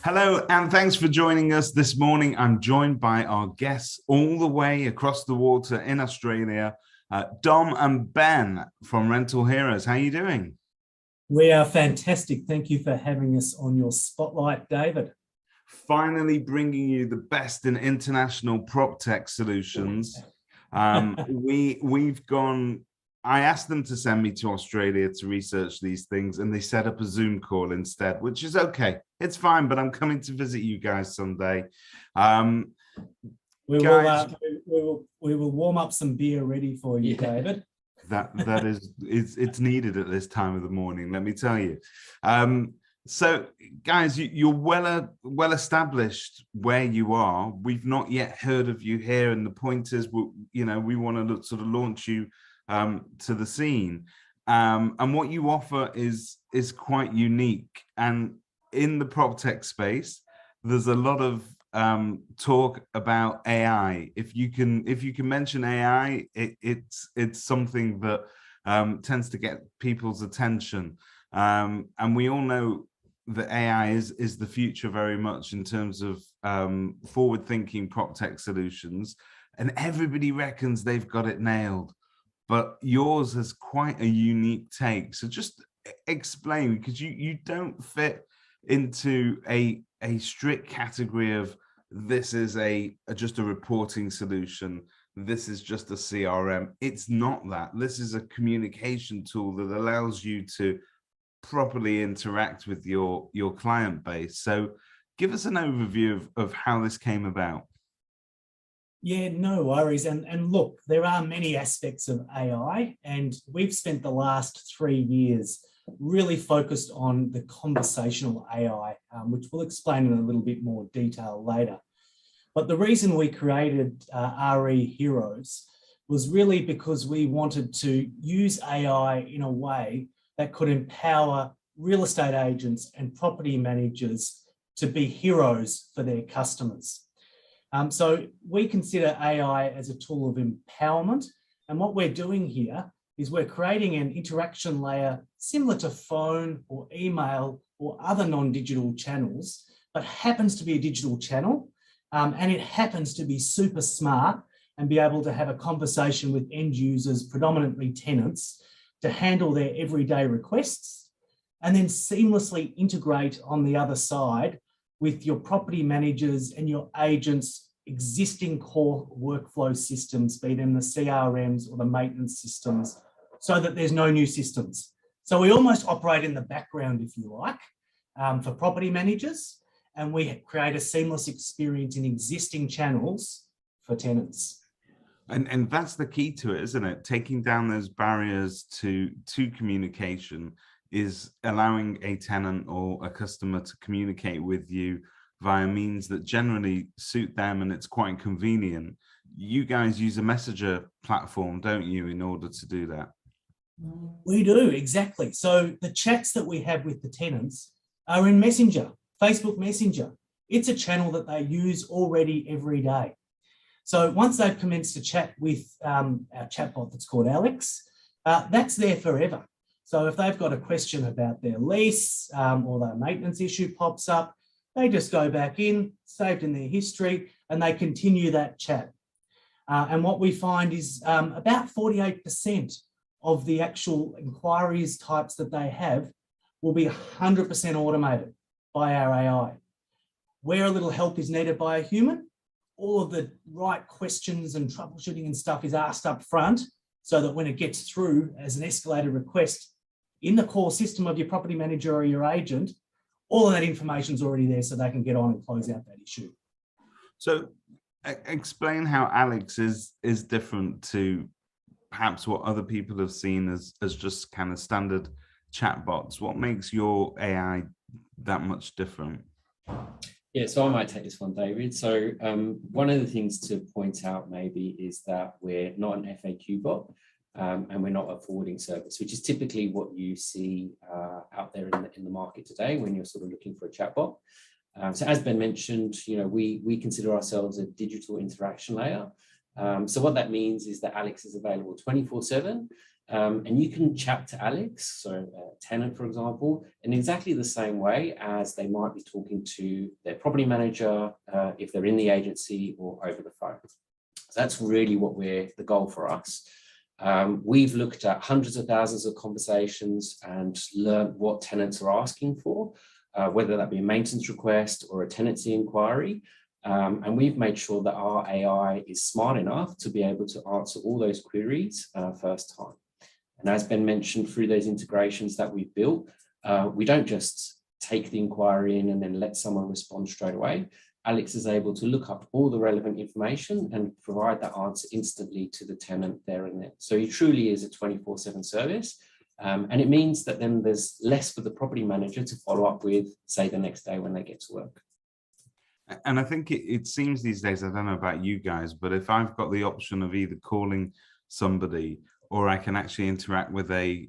Hello, and thanks for joining us this morning. I'm joined by our guests all the way across the water in Australia, Dom and Ben from Rental Heroes. How are you doing? We are fantastic. Thank you for having us on your spotlight, David. Finally bringing you the best in international prop tech solutions. We've gone. I asked them to send me to Australia to research these things, and they set up a Zoom call instead, which is okay. It's fine, but I'm coming to visit you guys someday. We will warm up some beer ready for you, David. That is it's needed at this time of the morning, let me tell you. So guys, you're well established where you are. We've not yet heard of you here, and the point is, we want to sort of launch you to the scene, and what you offer is quite unique. And in the prop tech space, there's a lot of talk about AI. If you can mention AI, it's something that tends to get people's attention, and we all know that AI is the future very much in terms of forward-thinking prop tech solutions, and everybody reckons they've got it nailed. But yours has quite a unique take. So just explain, because you don't fit into a strict category of this is just a reporting solution, this is just a CRM. It's not that. This is a communication tool that allows you to properly interact with your client base. So give us an overview of how this came about. Yeah, no worries. And look, there are many aspects of AI, and we've spent the last 3 years really focused on the conversational AI, which we'll explain in a little bit more detail later. But the reason we created RE Heroes was really because we wanted to use AI in a way that could empower real estate agents and property managers to be heroes for their customers. So we consider AI as a tool of empowerment. And what we're doing here is we're creating an interaction layer similar to phone or email or other non-digital channels, but happens to be a digital channel. And it happens to be super smart and be able to have a conversation with end users, predominantly tenants, to handle their everyday requests, and then seamlessly integrate on the other side with your property managers and your agents' existing core workflow systems, be them the CRMs or the maintenance systems, so that there's no new systems. So we almost operate in the background, if you like, for property managers, and we create a seamless experience in existing channels for tenants. And that's the key to it, isn't it? Taking down those barriers to communication is allowing a tenant or a customer to communicate with you via means that generally suit them, and it's quite convenient. You guys use a messenger platform, don't you, in order to do that? We do, exactly. So the chats that we have with the tenants are in Messenger, Facebook Messenger. It's a channel that they use already every day. So once they've commenced to chat with our chatbot that's called Alex, that's there forever. So if they've got a question about their lease or their maintenance issue pops up, they just go back in, saved in their history, and they continue that chat. And what we find is about 48% of the actual inquiries types that they have will be 100% automated by our AI. Where a little help is needed by a human, all of the right questions and troubleshooting and stuff is asked up front, so that when it gets through as an escalated request in the core system of your property manager or your agent, all of that information is already there, so they can get on and close out that issue. So explain how Alex is different to perhaps what other people have seen as just kind of standard chatbots. What makes your AI that much different? Yeah, so I might take this one, David. So one of the things to point out maybe is that we're not an FAQ bot, and we're not a forwarding service, which is typically what you see out there in the market today when you're sort of looking for a chatbot. So as Ben mentioned, we consider ourselves a digital interaction layer. So what that means is that Alex is available 24/7, And you can chat to Alex, so a tenant, for example, in exactly the same way as they might be talking to their property manager if they're in the agency or over the phone. So that's really the goal for us. We've looked at hundreds of thousands of conversations and learned what tenants are asking for, whether that be a maintenance request or a tenancy inquiry. And we've made sure that our AI is smart enough to be able to answer all those queries first time. And as Ben mentioned, through those integrations that we've built, we don't just take the inquiry in and then let someone respond straight away. Alex is able to look up all the relevant information and provide that answer instantly to the tenant there and then. So he truly is a 24/7 service. And it means that then there's less for the property manager to follow up with, say, the next day when they get to work. And I think it seems these days, I don't know about you guys, but if I've got the option of either calling somebody or I can actually interact with a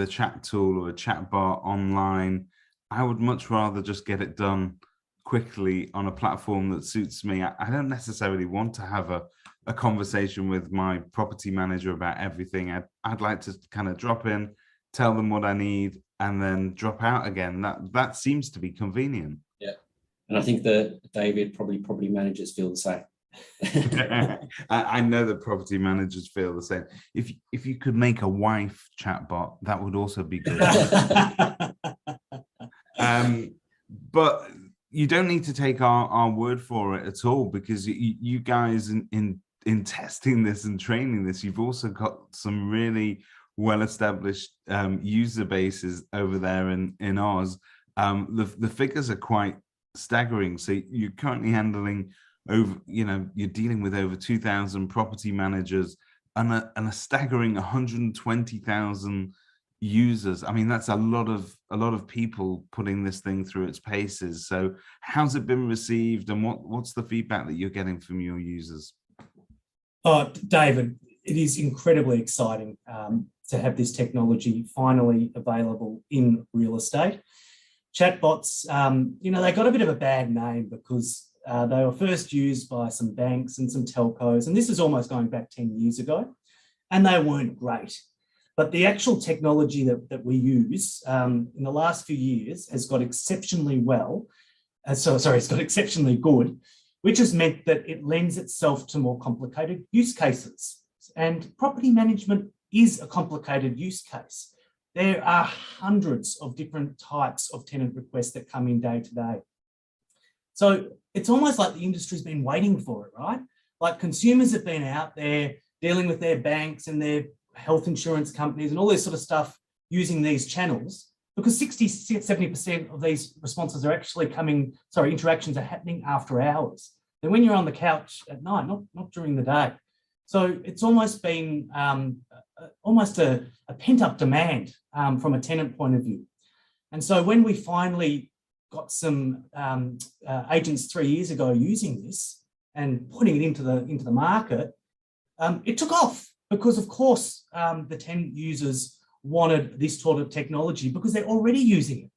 chat tool or a chat bot online, I would much rather just get it done quickly on a platform that suits me. I don't necessarily want to have a conversation with my property manager about everything. I'd like to kind of drop in, tell them what I need, and then drop out again. That seems to be convenient. Yeah. And I think that, David, property managers feel the same. I know that property managers feel the same. If you could make a wife chatbot, that would also be good. But you don't need to take our word for it at all, because you guys in testing this and training this, you've also got some really well-established user bases over there in Oz. The figures are quite staggering. So you're currently handling you're dealing with over 2,000 property managers and a staggering 120,000 users. I mean, that's a lot of people putting this thing through its paces. So how's it been received, and what's the feedback that you're getting from your users? Oh, David, it is incredibly exciting to have this technology finally available in real estate. Chatbots, they got a bit of a bad name because they were first used by some banks and some telcos, and this is almost going back 10 years ago, and they weren't great. But the actual technology that we use in the last few years has got exceptionally it's got exceptionally good, which has meant that it lends itself to more complicated use cases. And property management is a complicated use case. There are hundreds of different types of tenant requests that come in day to day. So it's almost like the industry's been waiting for it, right? Like consumers have been out there dealing with their banks and their health insurance companies and all this sort of stuff using these channels, because 60-70% of these responses are actually interactions are happening after hours. Then when you're on the couch at night, not during the day. So it's almost been almost a pent-up demand from a tenant point of view. And so when we finally got some agents 3 years ago using this and putting it into the market, it took off because, of course, the tenant users wanted this sort of technology because they're already using it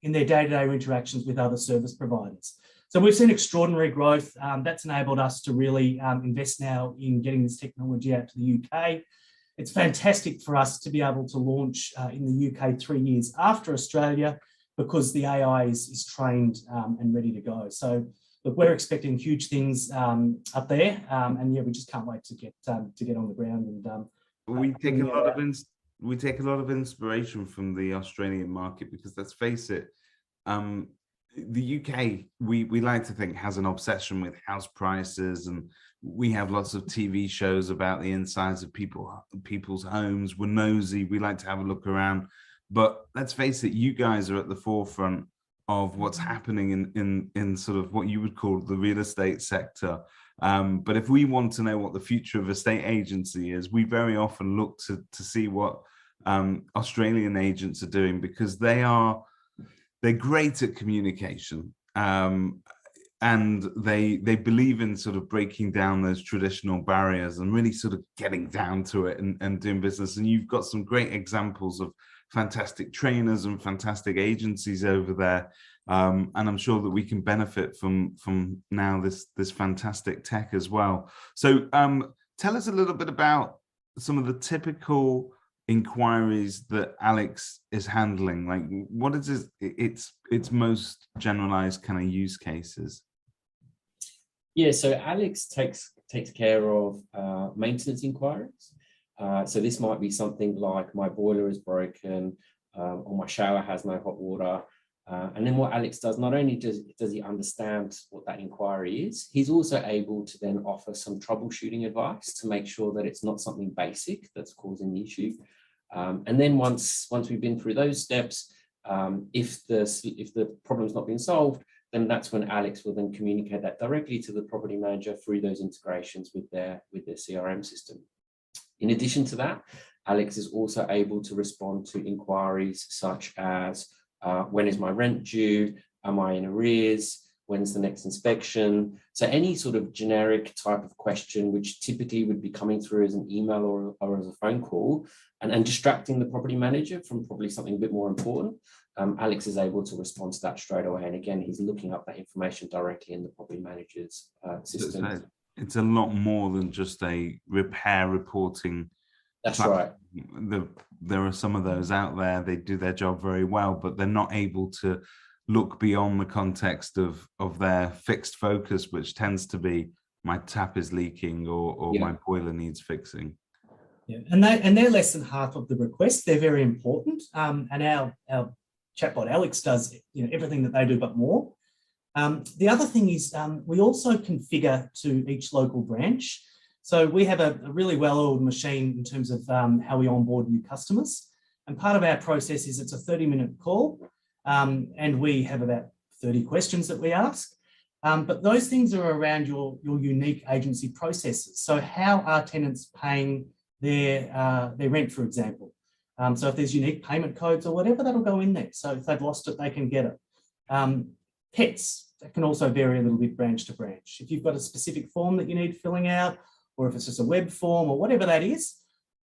in their day-to-day interactions with other service providers. So we've seen extraordinary growth. That's enabled us to really invest now in getting this technology out to the UK. It's fantastic for us to be able to launch in the UK 3 years after Australia, because the AI is trained and ready to go. So look, we're expecting huge things up there, and yeah, we just can't wait to get on the ground. And we take a lot of inspiration from the Australian market, because let's face it, the UK, we like to think, has an obsession with house prices, and we have lots of TV shows about the insides of people's homes. We're nosy, we like to have a look around. But let's face it, you guys are at the forefront of what's happening in sort of what you would call the real estate sector. But if we want to know what the future of estate agency is, we very often look to see what Australian agents are doing, because they're great at communication. And they believe in sort of breaking down those traditional barriers and really sort of getting down to it and doing business. And you've got some great examples of fantastic trainers and fantastic agencies over there. And I'm sure that we can benefit from now this fantastic tech as well. So tell us a little bit about some of the typical inquiries that Alex is handling? Like, what is its most generalized kind of use cases? Yeah, so Alex takes care of maintenance inquiries. So this might be something like my boiler is broken, or my shower has no hot water. And then what Alex does, not only does he understand what that inquiry is, he's also able to then offer some troubleshooting advice to make sure that it's not something basic that's causing the issue. And then once we've been through those steps, if the problem's not been solved, then that's when Alex will then communicate that directly to the property manager through those integrations with their CRM system. In addition to that, Alex is also able to respond to inquiries such as when is my rent due? Am I in arrears? When's the next inspection? So any sort of generic type of question, which typically would be coming through as an email or as a phone call, and distracting the property manager from probably something a bit more important, Alex is able to respond to that straight away. And again, he's looking up that information directly in the property manager's system. So it's a lot more than just a repair reporting. That's right. There are some of those out there. They do their job very well, but they're not able to look beyond the context of their fixed focus, which tends to be my tap is leaking or my boiler needs fixing. Yeah, and they're less than half of the requests. They're very important, and our chatbot Alex does everything that they do but more. The other thing is we also configure to each local branch. So we have a really well-oiled machine in terms of how we onboard new customers. And part of our process is it's a 30-minute call, and we have about 30 questions that we ask. But those things are around your unique agency processes. So how are tenants paying their rent, for example? So if there's unique payment codes or whatever, that'll go in there. So if they've lost it, they can get it. Pets, that can also vary a little bit branch to branch. If you've got a specific form that you need filling out, or if it's just a web form or whatever that is,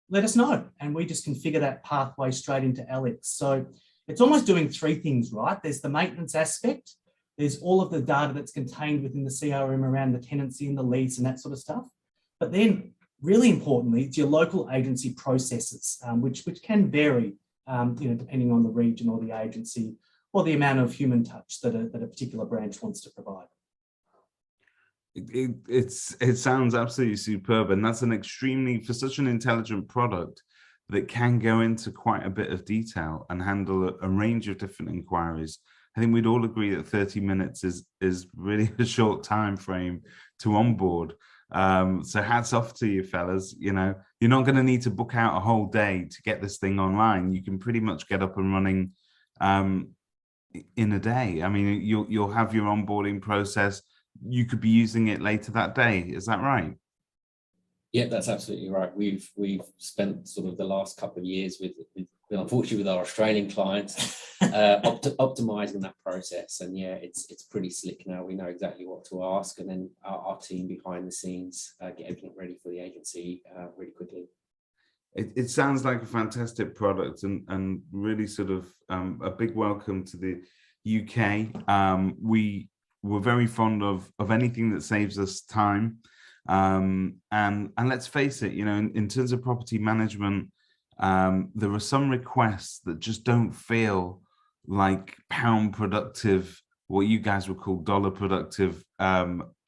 let us know. And we just configure that pathway straight into Alex. So it's almost doing three things, right? There's the maintenance aspect. There's all of the data that's contained within the CRM around the tenancy and the lease and that sort of stuff. But then really importantly, it's your local agency processes, which can vary, depending on the region or the agency or the amount of human touch that a particular branch wants to provide. It sounds absolutely superb, and that's for such an intelligent product that can go into quite a bit of detail and handle a range of different inquiries. I think we'd all agree that 30 minutes is really a short time frame to onboard. So hats off to you fellas. You're not going to need to book out a whole day to get this thing online. You can pretty much get up and running in a day. I mean, you'll have your onboarding process. You could be using it later that day. Is that right? Yeah, that's absolutely right. We've spent sort of the last couple of years with unfortunately with our Australian clients optimizing that process, and yeah, it's pretty slick now. We know exactly what to ask, and then our team behind the scenes get everything ready for the agency really quickly. It sounds like a fantastic product, and really sort of a big welcome to the UK. We're very fond of anything that saves us time, and let's face it, in terms of property management, there are some requests that just don't feel like pound productive, what you guys would call dollar productive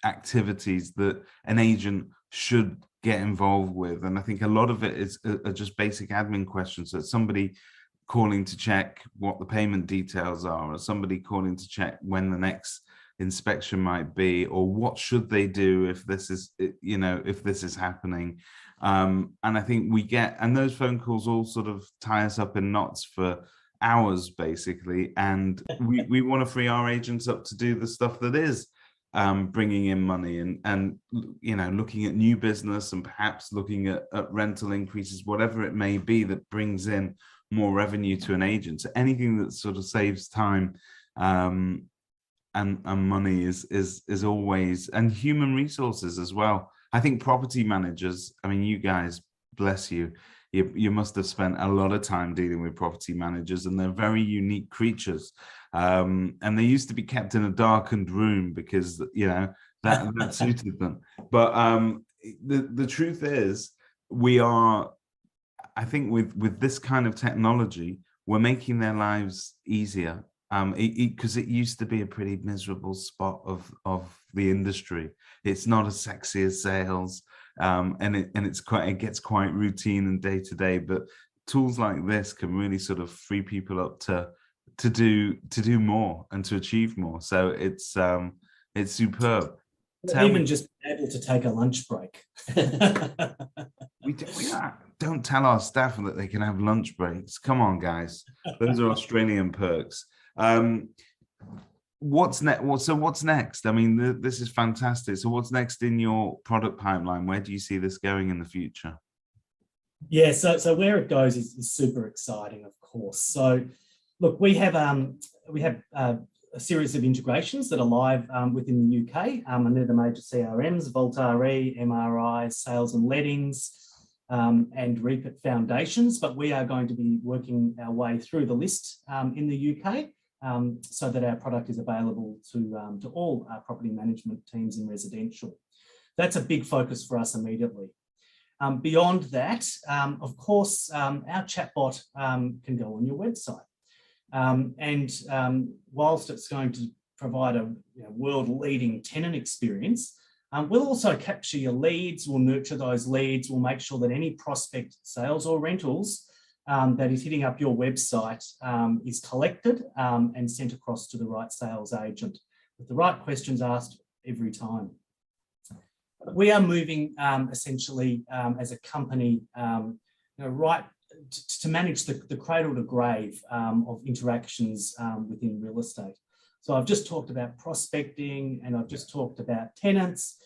activities that an agent should get involved with. And I think a lot of it are just basic admin questions. So it's somebody calling to check what the payment details are, or somebody calling to check when the next inspection might be, or what should they do if this is happening. And I think and those phone calls all sort of tie us up in knots for hours basically, and we want to free our agents up to do the stuff that is bringing in money and looking at new business and perhaps looking at rental increases, whatever it may be that brings in more revenue to an agent. So anything that sort of saves time and money is always, and human resources as well. I think property managers, I mean, you guys, bless you, you must have spent a lot of time dealing with property managers, and they're very unique creatures. And they used to be kept in a darkened room because that suited them. But the truth is, we are I think with this kind of technology, we're making their lives easier. Because it used to be a pretty miserable spot of the industry. It's not as sexy as sales, and it gets quite routine and day to day. But tools like this can really sort of free people up to do more and to achieve more. So it's superb. Even just being able to take a lunch break. We don't tell our staff that they can have lunch breaks. Come on, guys. Those are Australian perks. What's next? So what's next? I mean, this is fantastic. So what's next in your product pipeline? Where do you see this going in the future? Yeah, so where it goes is super exciting, of course. So look, we have a series of integrations that are live within the UK, and they're the major CRMs: Vault RE, MRI, Sales and Lettings, and Reapit Foundations. But we are going to be working our way through the list in the UK, so that our product is available to all our property management teams in residential. That's a big focus for us immediately. Beyond that, of course, our chatbot can go on your website. Whilst it's going to provide a world-leading tenant experience, we'll also capture your leads, we'll nurture those leads, we'll make sure that any prospect sales or rentals that is hitting up your website is collected and sent across to the right sales agent with the right questions asked every time. We are moving essentially as a company right to manage the cradle to grave of interactions within real estate. So I've just talked about prospecting and I've just talked about tenants,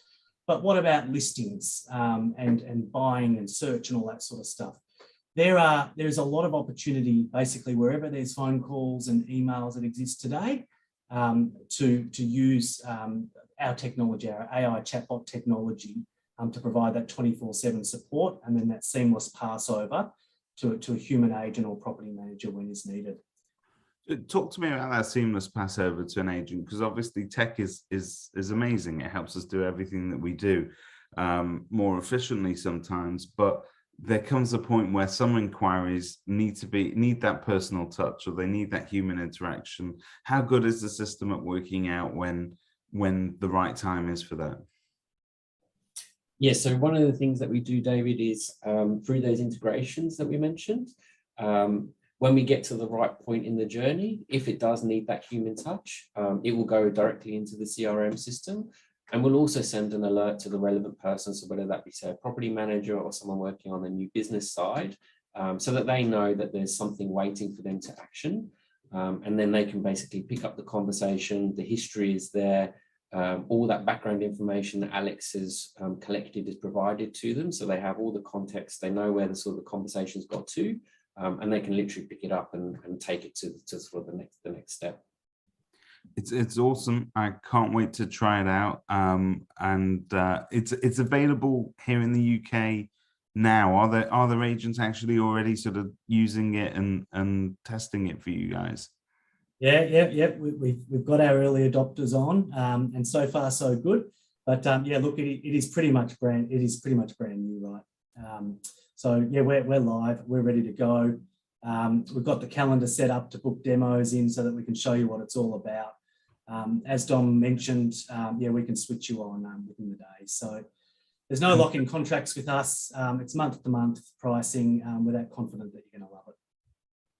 but what about listings and buying and search and all that sort of stuff? There's a lot of opportunity basically wherever there's phone calls and emails that exist today to use our technology, our AI chatbot technology, to provide that 24/7 support and then that seamless pass over to a human agent or property manager when is needed. Talk to me about that seamless passover to an agent, because obviously tech is amazing. It helps us do everything that we do more efficiently sometimes, but there comes a point where some inquiries need that personal touch, or they need that human interaction. How good is the system at working out when the right time is for that? Yeah, so one of the things that we do, David, is through those integrations that we mentioned, when we get to the right point in the journey, if it does need that human touch, it will go directly into the CRM system. And we'll also send an alert to the relevant person, so whether that be, say, a property manager or someone working on the new business side, so that they know that there's something waiting for them to action. And then they can basically pick up the conversation, the history is there, all that background information that Alex has collected is provided to them. So they have all the context, they know where the sort of conversation's got to, and they can literally pick it up and take it to sort of the next step. It's awesome. I can't wait to try it out. It's available here in the UK now. Are there agents actually already sort of using it and testing it for you guys? Yeah. We've got our early adopters on, and so far so good. But yeah, look, it is pretty much brand new, right? So yeah, we're live. We're ready to go. We've got the calendar set up to book demos in so that we can show you what it's all about. As Dom mentioned, yeah, we can switch you on within the day. So there's no lock-in contracts with us. It's month-to-month pricing. We're that confident that you're going to love it.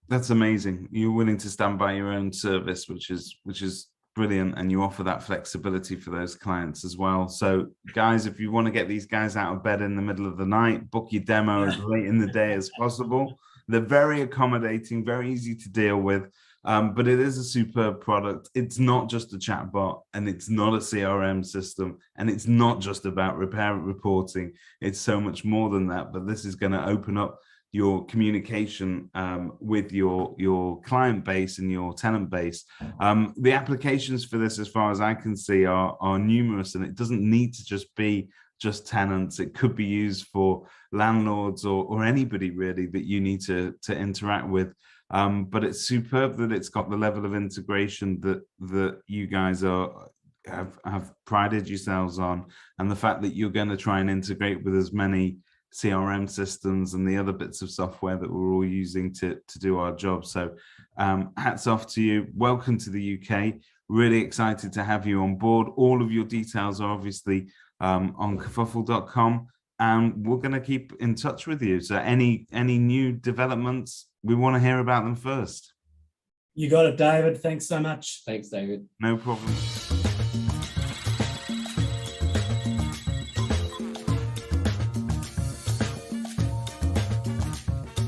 That's amazing. You're willing to stand by your own service, which is brilliant, and you offer that flexibility for those clients as well. So guys, if you want to get these guys out of bed in the middle of the night, book your demo as late in the day as possible. They're very accommodating, very easy to deal with, but it is a superb product. It's not just a chatbot, and it's not a CRM system, and it's not just about repair reporting. It's so much more than that, but this is going to open up your communication with your client base and your tenant base. The applications for this, as far as I can see, are numerous, and it doesn't need to just be just tenants. It could be used for landlords or anybody really that you need to interact with. But it's superb that it's got the level of integration that you guys have prided yourselves on, and the fact that you're going to try and integrate with as many CRM systems and the other bits of software that we're all using to do our job. So hats off to you. Welcome to the UK. Really excited to have you on board. All of your details are obviously on kerfuffle.com, and we're going to keep in touch with you. So any new developments, we want to hear about them first. You got it, David. Thanks so much. Thanks, David. No problem.